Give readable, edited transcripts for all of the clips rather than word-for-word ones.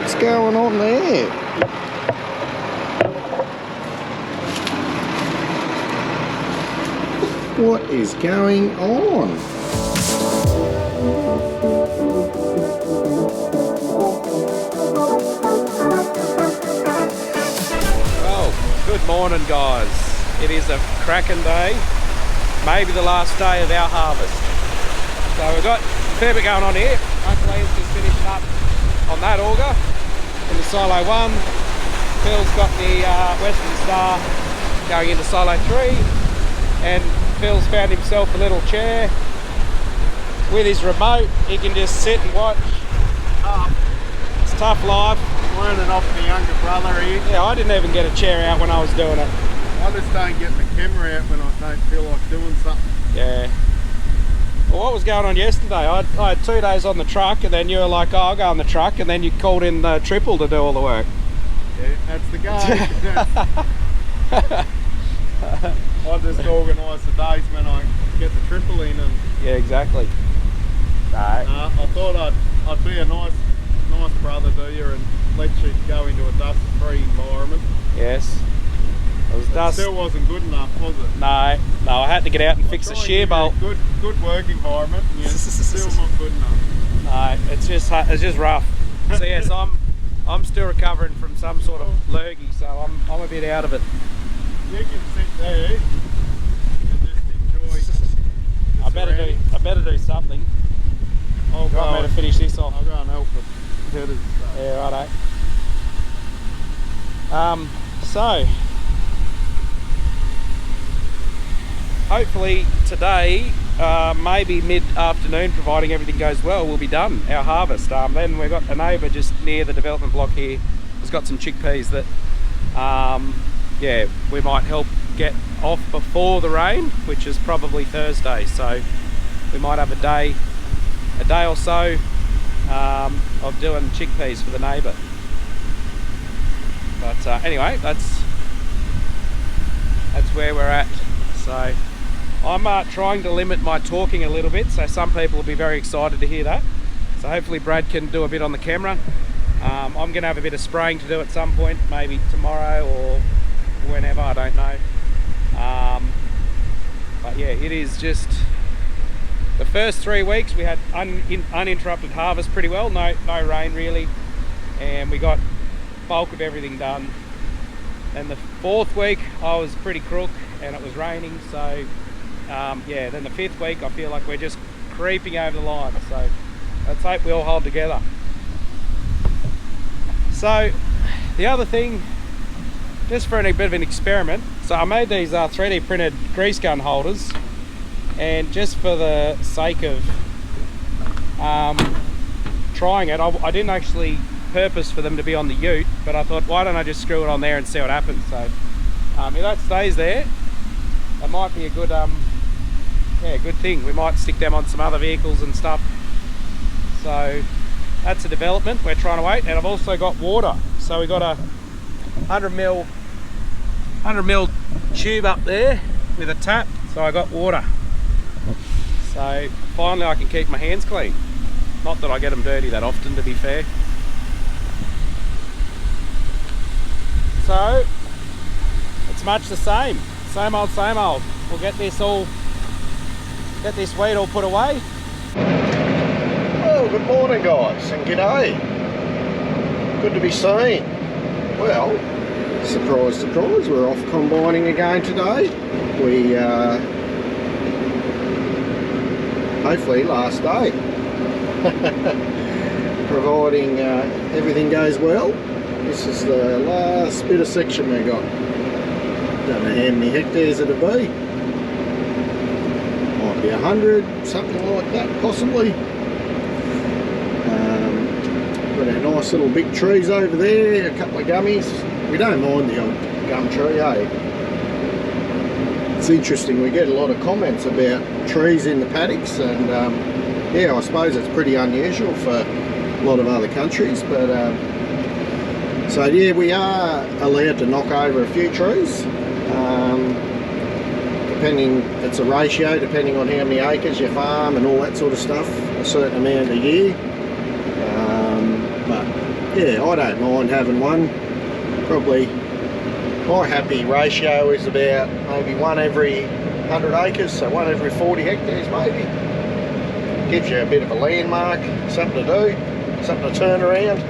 What's going on there? What is going on? Well, good morning guys. It is a cracking day. Maybe the last day of our harvest. So we've got a fair bit going on here. Uncle Ian's just finishing up on that auger in the silo 1. Phil's got the Western Star going into silo 3. And Phil's found himself a little chair with his remote. He can just sit and watch. It's tough life. Learning off my younger brother here. Yeah, I didn't even get a chair out when I was doing it. I just don't get my camera out when I don't feel like doing something. Yeah. Well, what was going on yesterday? I had 2 days on the truck, and then you were like, oh, I'll go on the truck, and then you called in the triple to do all the work. Yeah, that's the game. I just organise the days when I get the triple in. And Yeah, exactly. No. I thought I'd be a nice brother to you and let you go into a dust-free environment. Yes. It was dust. Still wasn't good enough, was it? No, I had to get out and fix the shear bolt. Good work environment, and you're still not good enough. No, it's just rough. So yes, I'm still recovering from some sort of lurgy, so I'm a bit out of it. You can sit there and just enjoy. I better do something. I'll You want me to finish this off? I'll go and help with headers. Yeah, righto. So hopefully today, maybe mid-afternoon, providing everything goes well, we'll be done, our harvest. Then we've got a neighbour just near the development block here who's got some chickpeas that, yeah, we might help get off before the rain, which is probably Thursday. So we might have a day or so of doing chickpeas for the neighbour. But anyway, that's where we're at. So I'm trying to limit my talking a little bit, so some people will be very excited to hear that. So hopefully Brad can do a bit on the camera. I'm going to have a bit of spraying to do at some point, maybe tomorrow or whenever, I don't know. But yeah, it is just the first 3 weeks we had uninterrupted harvest pretty well, no rain really, and we got bulk of everything done. Then the 4th week I was pretty crook and it was raining, so yeah, then the 5th week I feel like we're just creeping over the line, so let's hope we all hold together. So the other thing, just for a bit of an experiment, so I made these 3D printed grease gun holders, and just for the sake of trying it, I didn't actually purpose for them to be on the ute, but I thought, why don't I just screw it on there and see what happens. So if that stays there, that might be a good yeah, good thing. We might stick them on some other vehicles and stuff. So that's a development we're trying to wait. And I've also got water, so we got a 100 mil tube up there with a tap, so I got water. So finally I can keep my hands clean. Not that I get them dirty that often, to be fair. So it's much the same old, same old. We'll get this weed all put away. Oh, good morning guys, and g'day. Good to be seen. Well, surprise, surprise, we're off combining again today. We, hopefully last day. Providing everything goes well. This is the last bit of section we got. Don't know how many hectares it'll be. Might be 100, something like that, possibly. Got our nice little big trees over there, a couple of gummies. We don't mind the old gum tree, eh? It's interesting, we get a lot of comments about trees in the paddocks, and yeah, I suppose it's pretty unusual for a lot of other countries, but so yeah, we are allowed to knock over a few trees. Depending, it's a ratio depending on how many acres you farm and all that sort of stuff, a certain amount a year. But yeah, I don't mind having one. Probably my happy ratio is about maybe one every 100 acres, so one every 40 hectares maybe. Gives you a bit of a landmark, something to do, something to turn around.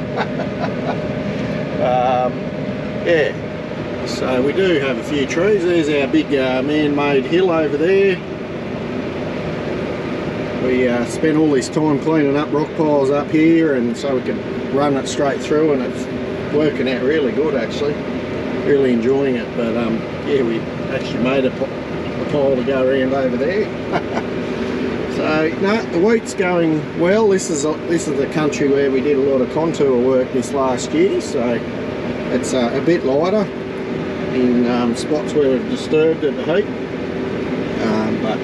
Yeah, so we do have a few trees. There's our big man-made hill over there. We spent all this time cleaning up rock piles up here, and so we can run it straight through, and it's working out really good actually. Really enjoying it. But yeah, we actually made a pile to go around over there. So no, the wheat's going well. This is the country where we did a lot of contour work this last year, so it's a bit lighter in spots where we've disturbed it a heap, but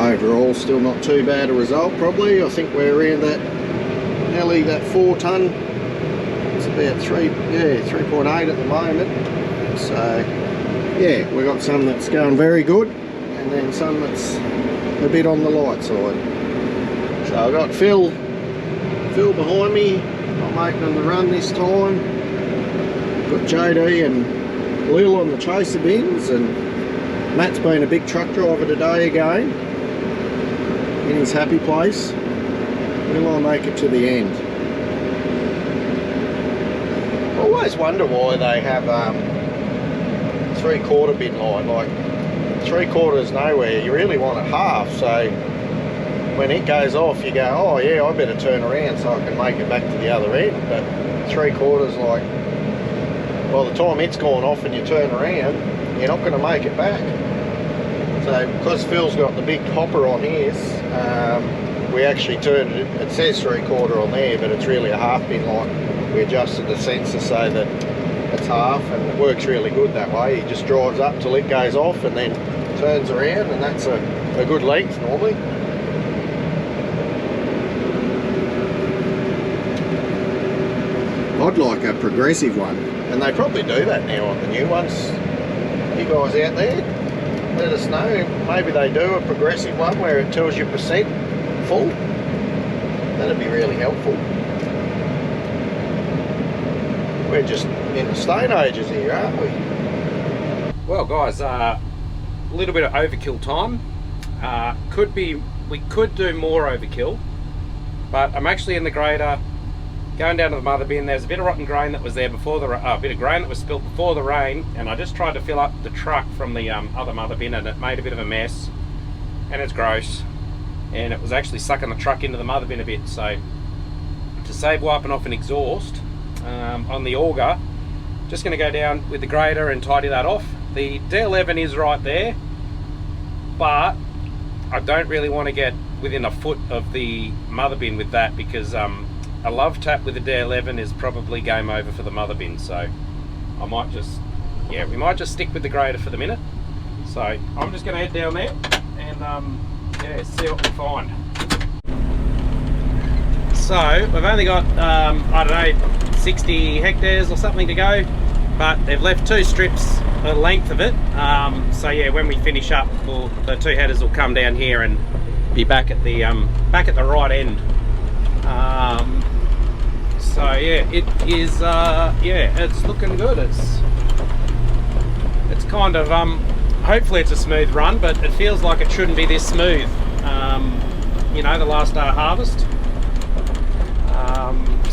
overall still not too bad a result. Probably I think we're around that nearly that 4 tonne. It's about 3.8 at the moment. So yeah, we've got some that's going very good, and then some that's a bit on the light side. So I've got Phil behind me, not making the run this time. Got JD and Lil on the chaser bins, and Matt's been a big truck driver today again, in his happy place. Will I make it to the end? I always wonder why they have 3/4 bin line. Like 3/4 nowhere, you really want it half, so when it goes off you go, oh yeah, I better turn around so I can make it back to the other end. But 3/4, like, by the time it's gone off and you turn around, you're not going to make it back. So because Phil's got the big hopper on his, we actually turned it, it says 3/4 on there, but it's really a half bin line. We adjusted the sensor so that it's half, and it works really good that way. He just drives up till it goes off and then turns around, and that's a good length normally. I'd like a progressive one, and they probably do that now on the new ones. You guys out there, let us know. Maybe they do a progressive one where it tells you percent full. That'd be really helpful. We're just in the stone ages here, aren't we? Well guys, a little bit of overkill time. We could do more overkill, but I'm actually in the grader going down to the mother bin. There's a bit of rotten grain that was there before the bit of grain that was spilt before the rain, and I just tried to fill up the truck from the other mother bin, and it made a bit of a mess, and it's gross, and it was actually sucking the truck into the mother bin a bit. So to save wiping off an exhaust on the auger, just going to go down with the grader and tidy that off. The D11 is right there, but I don't really want to get within a foot of the mother bin with that, because a love tap with the D11 is probably game over for the mother bin. So I might just, yeah, we might just stick with the grader for the minute. So I'm just going to head down there and yeah, see what we find. So we've only got I don't know, 60 hectares or something to go, but they've left 2 strips the length of it. So yeah, when we finish up, the 2 headers will come down here and be back at the right end. So yeah, it is yeah, it's looking good. It's kind of hopefully it's a smooth run, but it feels like it shouldn't be this smooth. You know, the last day of harvest.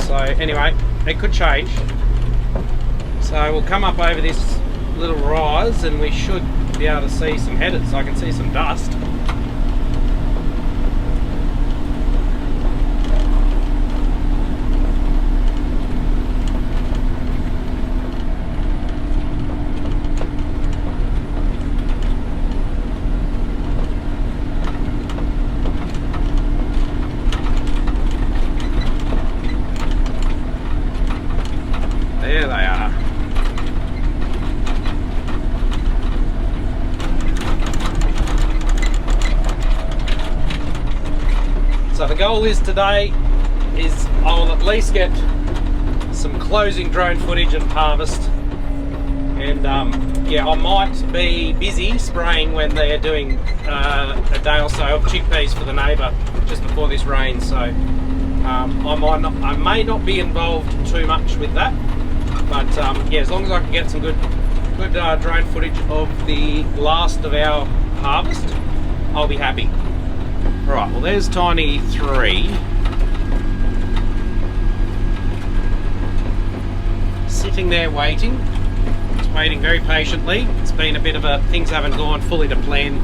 So anyway, it could change. So we'll come up over this little rise and we should be able to see some headers. I can see some dust. There they are. So the goal is today is I'll at least get some closing drone footage of harvest, and yeah, I might be busy spraying when they're doing a day or so of chickpeas for the neighbour just before this rain. So I may not be involved too much with that, but yeah, as long as I can get some good drone footage of the last of our harvest, I'll be happy. Right, well there's Tiny 3. Sitting there waiting. It's waiting very patiently. It's been a bit of a, things haven't gone fully to plan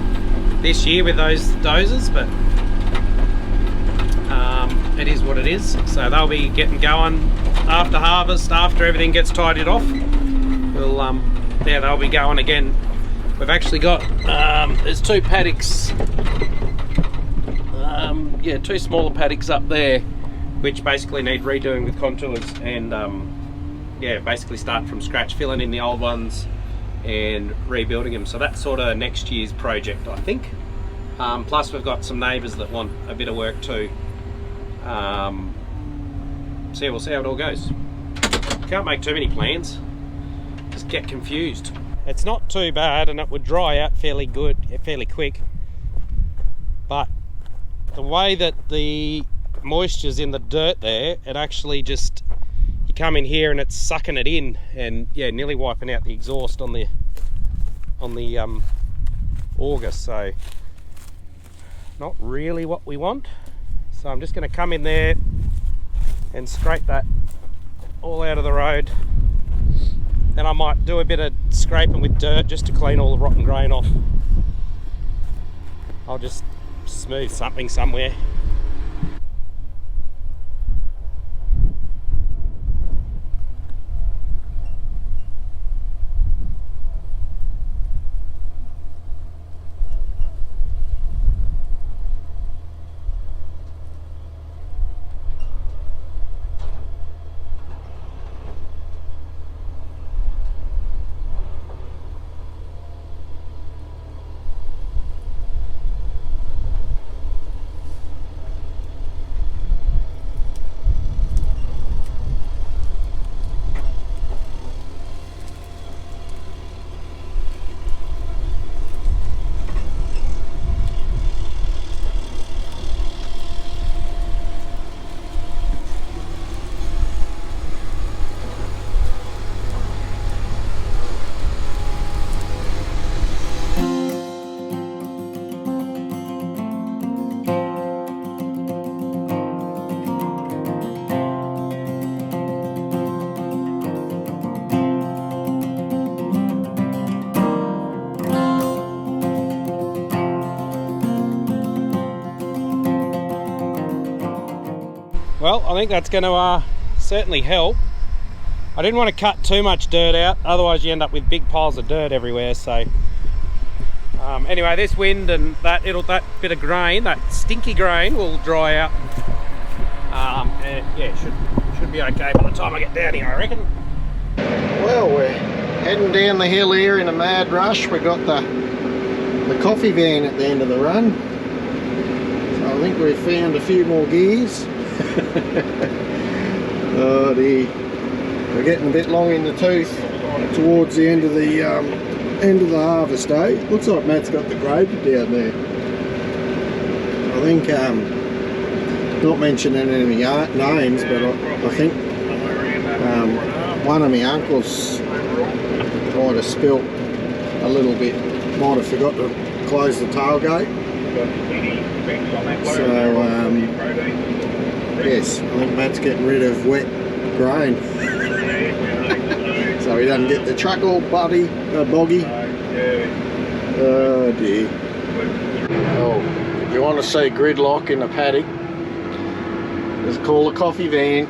this year with those dozers, but it is what it is. So they'll be getting going after harvest, after everything gets tidied off. We'll yeah, they'll be going again. We've actually got there's 2 paddocks, yeah, 2 smaller paddocks up there, which basically need redoing with contours and yeah, basically start from scratch, filling in the old ones and rebuilding them. So that's sort of next year's project, I think. Plus we've got some neighbours that want a bit of work too. So yeah, we'll see how it all goes. Can't make too many plans, just get confused. It's not too bad and it would dry out fairly quick, but the way that the moisture's in the dirt there, it actually just, you come in here and it's sucking it in and yeah, nearly wiping out the exhaust on the auger. So not really what we want. So I'm just going to come in there and scrape that all out of the road. Then I might do a bit of scraping with dirt just to clean all the rotten grain off. I'll just smooth something somewhere. Well, I think that's going to certainly help. I didn't want to cut too much dirt out, otherwise you end up with big piles of dirt everywhere. So anyway, this wind and that bit of grain, that stinky grain, will dry out. And yeah, should be okay by the time I get down here, I reckon. Well, we're heading down the hill here in a mad rush. We got the coffee van at the end of the run, so I think we've found a few more gears. Oh dear, we're getting a bit long in the tooth towards the end of the harvest day. Looks like Matt's got the gravy down there. I think not mentioning any names, but I think one of my uncles might have spilt a little bit, might have forgot to close the tailgate. So yes, I think Matt's getting rid of wet grain so he doesn't get the truck all boggy. Oh dear. Oh, if you want to see gridlock in the paddock, just call a coffee van.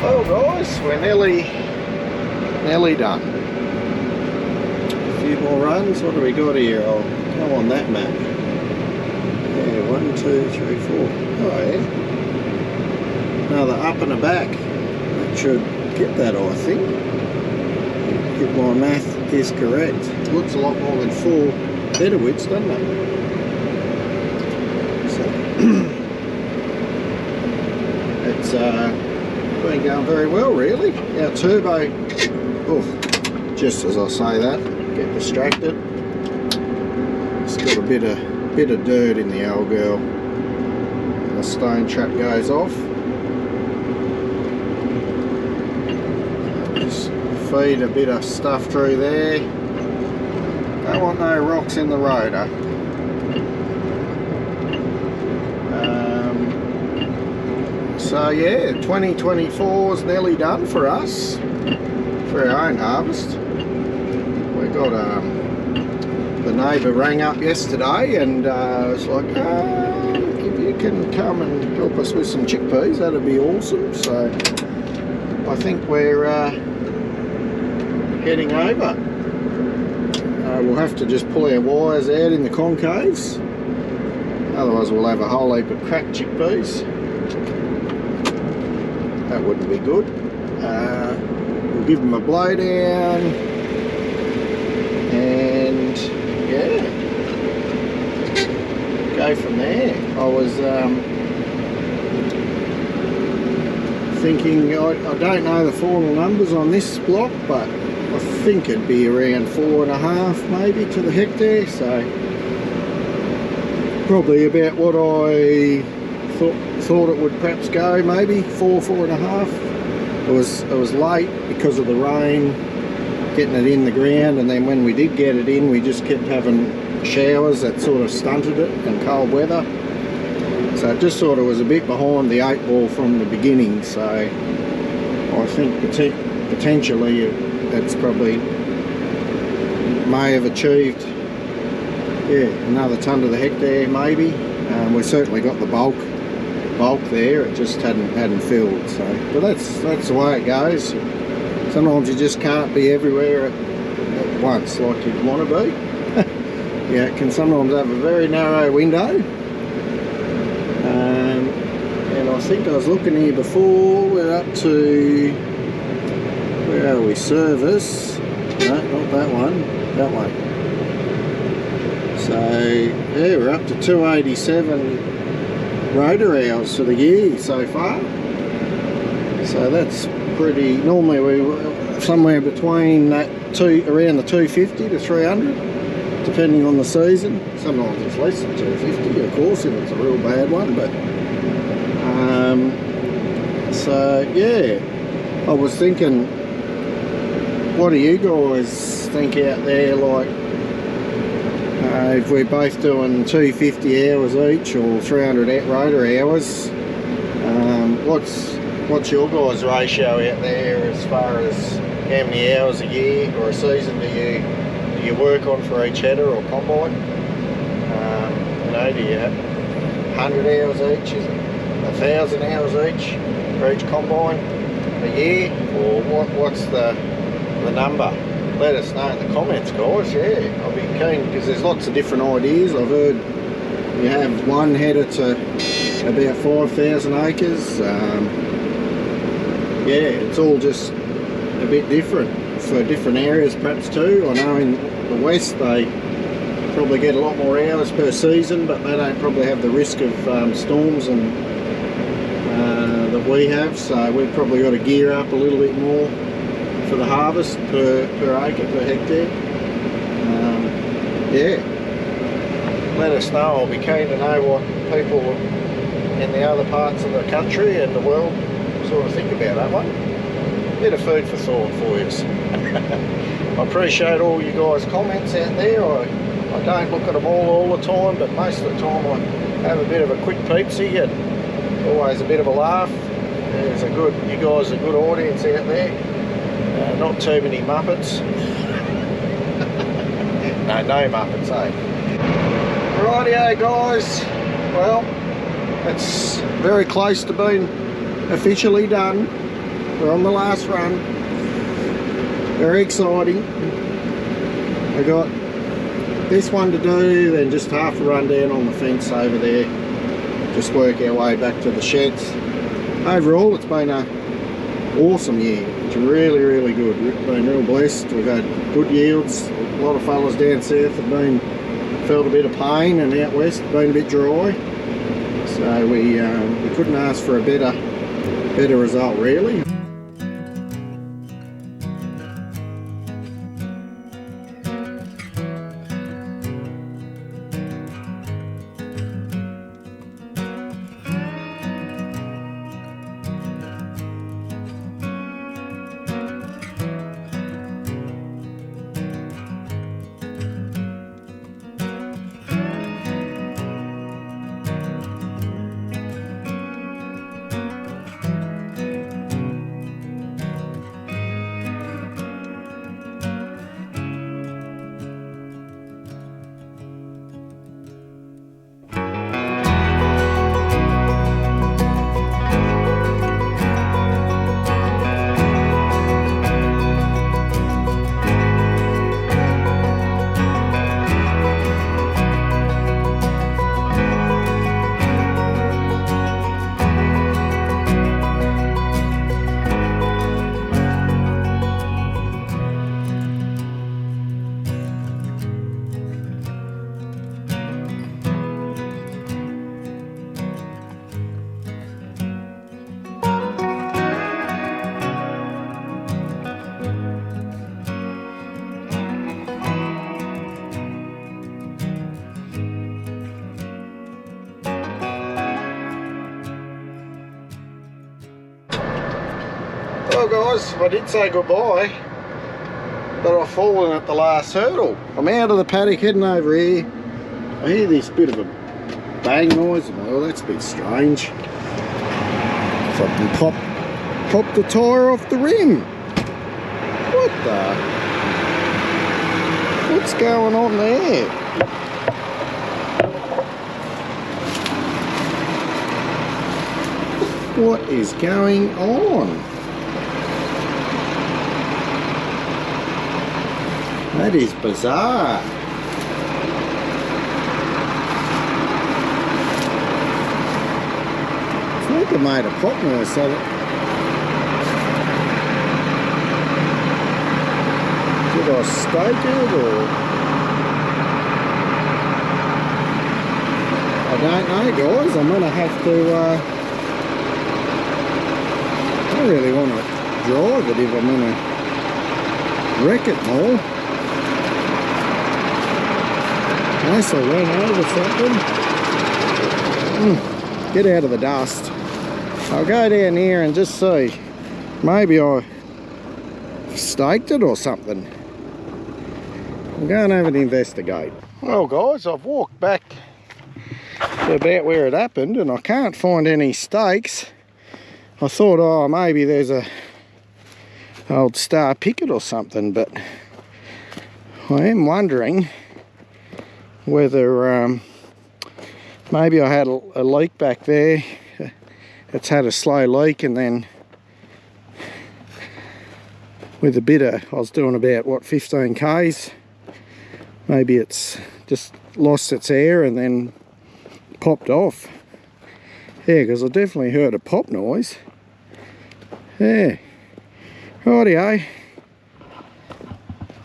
Well guys, we're nearly done. A few more runs. What do we got here? I'll go on that map. Yeah, 1, 2, 3, 4. Oh yeah. Another up and a back. That should get that, I think. If my math is correct. It looks a lot more than 4 header widths, doesn't it? So it's been going very well, really. Our turbo, oh, just as I say that, get distracted. It's got a bit of dirt in the old girl. The stone trap goes off. Just feed a bit of stuff through there. Don't want no rocks in the rotor. So yeah, 2024 is nearly done for us, for our own harvest. We got the neighbour rang up yesterday and was like, if you can come and help us with some chickpeas, that'd be awesome. So I think we're heading over. We'll have to just pull our wires out in the concaves, otherwise we'll have a whole heap of cracked chickpeas. That wouldn't be good. We'll give them a blow down and yeah, go from there. I was thinking, I don't know the final numbers on this block, but I think it'd be around 4.5 maybe to the hectare, so probably about what I thought it would perhaps go, maybe 4.5. It was late because of the rain, getting it in the ground, and then when we did get it in, we just kept having showers that sort of stunted it, and cold weather. So it just sort of was a bit behind the 8 ball from the beginning. So I think potentially that's probably may have achieved, yeah, another tonne to the hectare maybe. We've certainly got the bulk there, it just hadn't filled. So but that's the way it goes. Sometimes you just can't be everywhere at once like you'd want to be. Yeah, it can sometimes have a very narrow window. And I think I was looking here before, we're up to, where are we, service, no, not that one, that one. So yeah, we're up to 287 rotor hours for the year so far. So that's pretty, normally we were somewhere between that around the 250 to 300, depending on the season. Sometimes it's less than 250, of course, if it's a real bad one. But so yeah, I was thinking, what do you guys think out there? Like, if we're both doing 250 hours each or 300 rotor hours, what's your guys' ratio out there as far as how many hours a year or a season do you work on for each header or combine? You know, do you have 100 hours each? Is it 1,000 hours each for each combine a year, or what's the number? Let us know in the comments, guys. Yeah, I'll be keen, because there's lots of different ideas. I've heard you have one header to about 5,000 acres. Yeah, it's all just a bit different for different areas perhaps too. I know in the west they probably get a lot more hours per season, but they don't probably have the risk of storms and that we have, so we've probably got to gear up a little bit more for the harvest per acre, per hectare. Yeah, let us know. I'll be keen to know what people in the other parts of the country and the world sort of think about that one. Bit of food for thought for you. I appreciate all you guys' comments out there. I don't look at them all the time, but most of the time I have a bit of a quick peepsy and always a bit of a laugh. You guys are a good audience out there. Not too many muppets. No muppets, eh? Rightio guys, well, it's very close to being officially done. We're on the last run. Very exciting. I got this one to do, then just half a run down on the fence over there. Just work our way back to the sheds. Overall, it's been a awesome year. It's really good. We've been real blessed. We've had good yields. A lot of fellas down south have felt a bit of pain, and out west been a bit dry. So we couldn't ask for a better result, really. Well guys, I did say goodbye, but I've fallen at the last hurdle. I'm out of the paddock heading over here. I hear this bit of a bang noise. Well, that's a bit strange. If I can pop the tyre off the rim. What's going on there? What is going on? That is bizarre. I think I made a pop noise, so did I stake it or? I don't know guys, I'm gonna have to I don't really want to drive it if I'm gonna wreck it more. Unless I ran over something. Get out of the dust. I'll go down here and just see. Maybe I staked it or something. I'll go and have an investigate. Well guys, I've walked back to about where it happened and I can't find any stakes. I thought, oh, maybe there's a old star picket or something, but I am wondering whether maybe I had a leak back there. It's had a slow leak, and then with a bidder I was doing about what, 15 k's. Maybe it's just lost its air and then popped off. Yeah, because I definitely heard a pop noise. Yeah, rightio.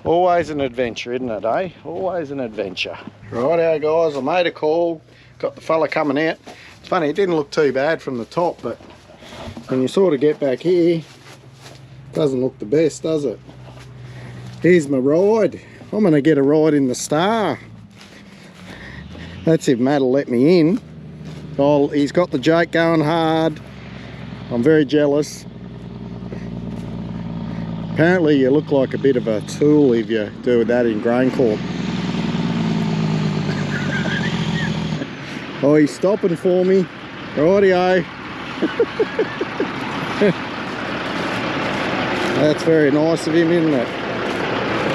Always an adventure, isn't it, eh? Always an adventure. Righto guys, I made a call, got the fella coming out. It's funny, it didn't look too bad from the top, but when you sort of get back here, it doesn't look the best, does it? Here's my ride. I'm gonna get a ride in the Star. That's if Matt'll let me in. Oh, he's got the Jake going hard. I'm very jealous. Apparently you look like a bit of a tool if you do that in grain corp. Oh, he's stopping for me. Rightio. That's very nice of him, isn't it?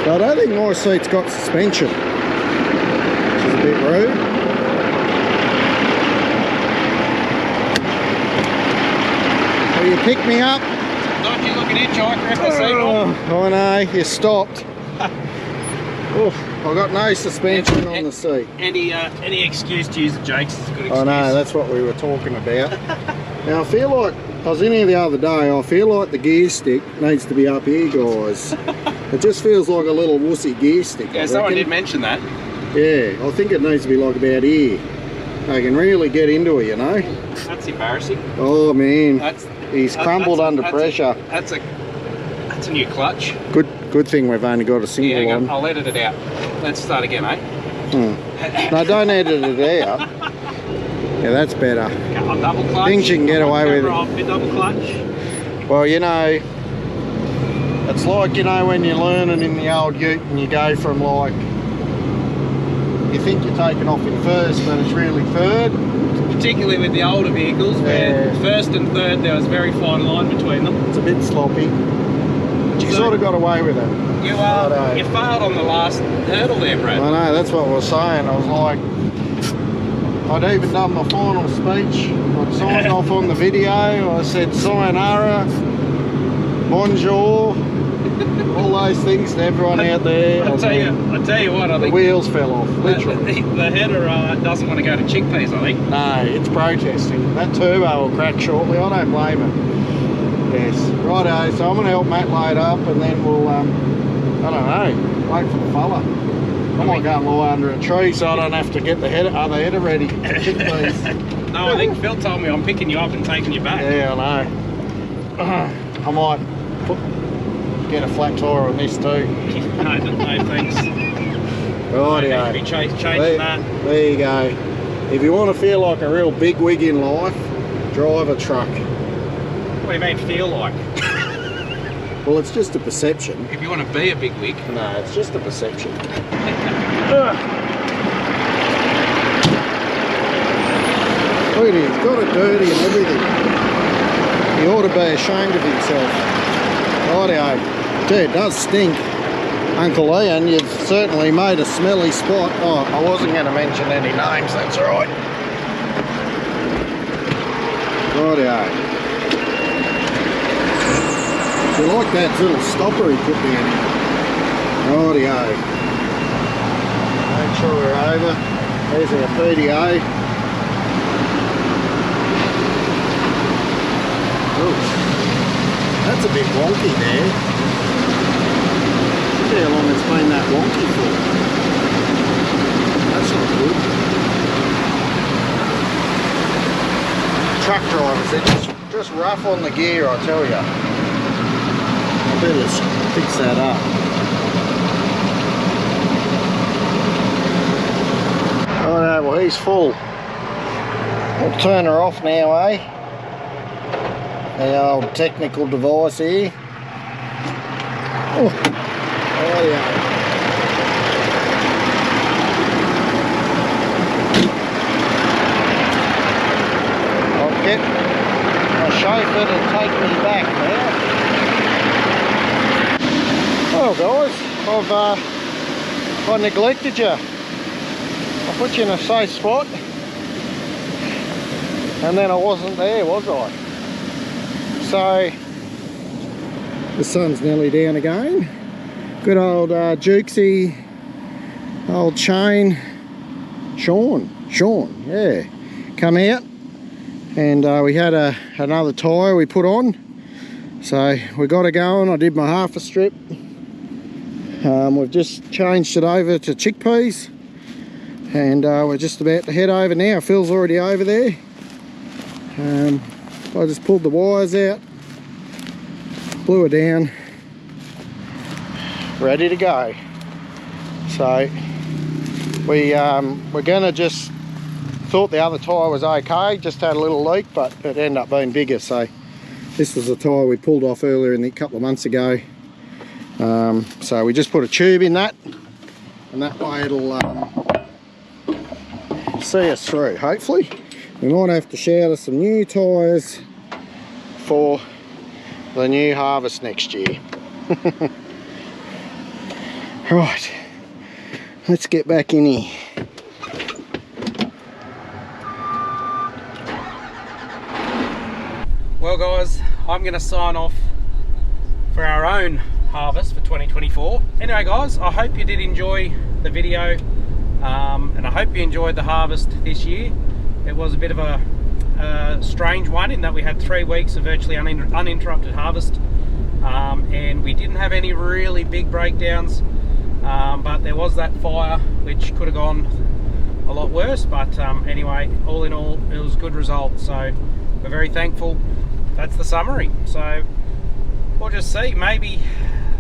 But I don't think my seat's got suspension, which is a bit rude. Will you pick me up? dodgy looking hitchhiker at the signal. Oh no, you stopped. Oh, I've got no suspension on the seat. Any excuse to use the Jakes is a good excuse. I know, that's what we were talking about. Now I feel like, I was in here the other day, I feel like the gear stick needs to be up here, guys. It just feels like a little wussy gear stick. Yeah, someone did mention that. Yeah, I think it needs to be like about here. They can really get into it, you know. That's embarrassing. Oh man, he's crumbled under pressure. That's a new clutch. Good thing we've only got a single one. I'll edit it out. Let's start again, eh? No, don't edit it out. Yeah, that's better. I'll double clutch. Things you can get away with. I'll double clutch. Well, you know, it's like, you know, when you're learning in the old ute and you go from like, you think you're taking off in first, but it's really third. Particularly with the older vehicles, where first and third there was a very fine line between them. It's a bit sloppy. But you sort of got away with it. You failed on the last hurdle there, Brad. I know, that's what I was saying. I was like, I'd even done my final speech. I'd signed off on the video. I said sayonara, bonjour, all those things to everyone out there. I tell you what, I think the wheels fell off, literally. The header doesn't want to go to chickpeas, I think. No, it's protesting. That turbo will crack shortly. I don't blame it. Yes, righto. So I'm going to help Matt load up, and then we'll, I don't know, wait for the fella. I might go and lie under a tree so I don't have to get the other header ready for chickpeas. No, I think Phil told me I'm picking you up and taking you back. Yeah, I know. I might get a flat tyre on this too. No thanks. Rightio. Be changing that. There you go. If you want to feel like a real big wig in life, drive a truck. What do you mean feel like? Well, it's just a perception. If you want to be a big wig. No, it's just a perception. Look at him, he's got it dirty and everything. He ought to be ashamed of himself. Rightio. Gee, it does stink. Uncle Ian, you've certainly made a smelly spot. Oh, I wasn't going to mention any names, that's all right. Rightio. I like that little stopper he put down. Rightio. Make sure we're over. There's our PDA. Ooh, that's a bit wonky there. Look how long it's been that wonky for. That's not good. Truck drivers, they're just rough on the gear, I tell you. Let's fix that up. Alright, well he's full. We'll turn her off now, eh? The old technical device here. Oh, yeah. I'll get my chauffeur to take me back now. Well guys, I neglected you. I put you in a safe spot and then I wasn't there, was I? So the sun's nearly down again. Good old Jukesy, old Shane, Sean, yeah, come out and we had another tyre we put on. So we got it going. I did my half a strip. We've just changed it over to chickpeas and we're just about to head over now. Phil's already over there. I just pulled the wires out, blew her down, ready to go. So we're gonna just thought the other tyre was okay, just had a little leak, but it ended up being bigger. So this was the tyre we pulled off earlier a couple of months ago. So we just put a tube in that and that way it'll see us through, hopefully. We might have to shower some new tyres for the new harvest next year. Right, let's get back in here. Well guys, I'm going to sign off for our own harvest for 2024. Anyway guys, I hope you did enjoy the video, and I hope you enjoyed the harvest this year. It was a bit of a strange one in that we had 3 weeks of virtually uninterrupted harvest, and we didn't have any really big breakdowns, but there was that fire which could have gone a lot worse. But anyway, all in all, it was a good result, so we're very thankful. That's the summary. So we'll just see. Maybe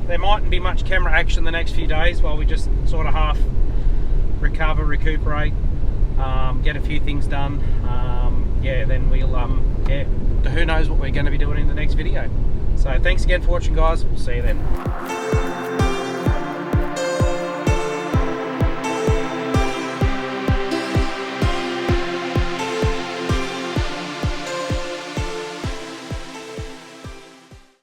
there mightn't be much camera action the next few days while we just sort of half recuperate, get a few things done. Yeah, then we'll yeah, who knows what we're going to be doing in the next video. So thanks again for watching guys, we'll see you then.